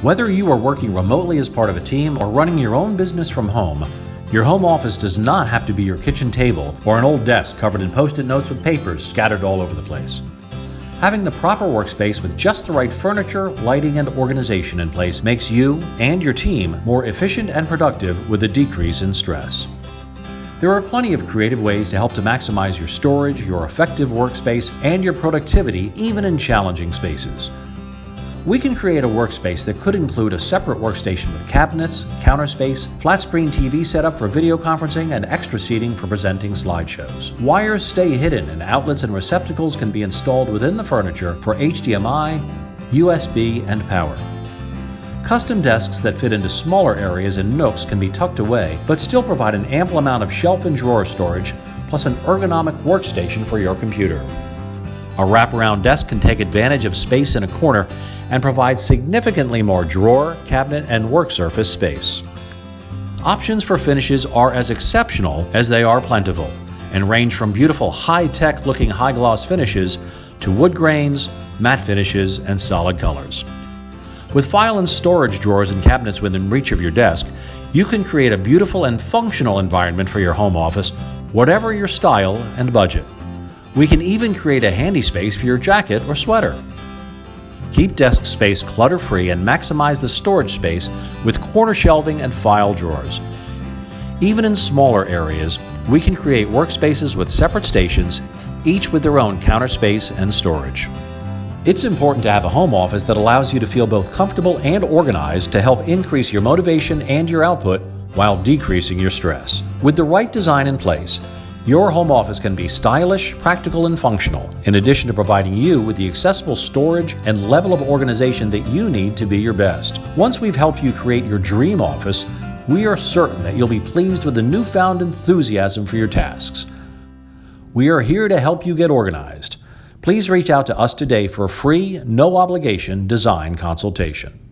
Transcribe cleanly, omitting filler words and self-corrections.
Whether you are working remotely as part of a team or running your own business from home, your home office does not have to be your kitchen table or an old desk covered in Post-it notes with papers scattered all over the place. Having the proper workspace with just the right furniture, lighting, and organization in place makes you and your team more efficient and productive with a decrease in stress. There are plenty of creative ways to help to maximize your storage, your effective workspace, and your productivity even in challenging spaces. We can create a workspace that could include a separate workstation with cabinets, counterspace, flat-screen TV setup for video conferencing, and extra seating for presenting slideshows. Wires stay hidden, and outlets and receptacles can be installed within the furniture for HDMI, USB, and power. Custom desks that fit into smaller areas and nooks can be tucked away, but still provide an ample amount of shelf and drawer storage, plus an ergonomic workstation for your computer. A wraparound desk can take advantage of space in a corner and provide significantly more drawer, cabinet, and work surface space. Options for finishes are as exceptional as they are plentiful and range from beautiful high-tech looking high-gloss finishes to wood grains, matte finishes, and solid colors. With file and storage drawers and cabinets within reach of your desk, you can create a beautiful and functional environment for your home office, whatever your style and budget. We can even create a handy space for your jacket or sweater. Keep desk space clutter-free and maximize the storage space with corner shelving and file drawers. Even in smaller areas, we can create workspaces with separate stations, each with their own counter space and storage. It's important to have a home office that allows you to feel both comfortable and organized to help increase your motivation and your output while decreasing your stress. With the right design in place, your home office can be stylish, practical, and functional, in addition to providing you with the accessible storage and level of organization that you need to be your best. Once we've helped you create your dream office, we are certain that you'll be pleased with the newfound enthusiasm for your tasks. We are here to help you get organized. Please reach out to us today for a free, no-obligation design consultation.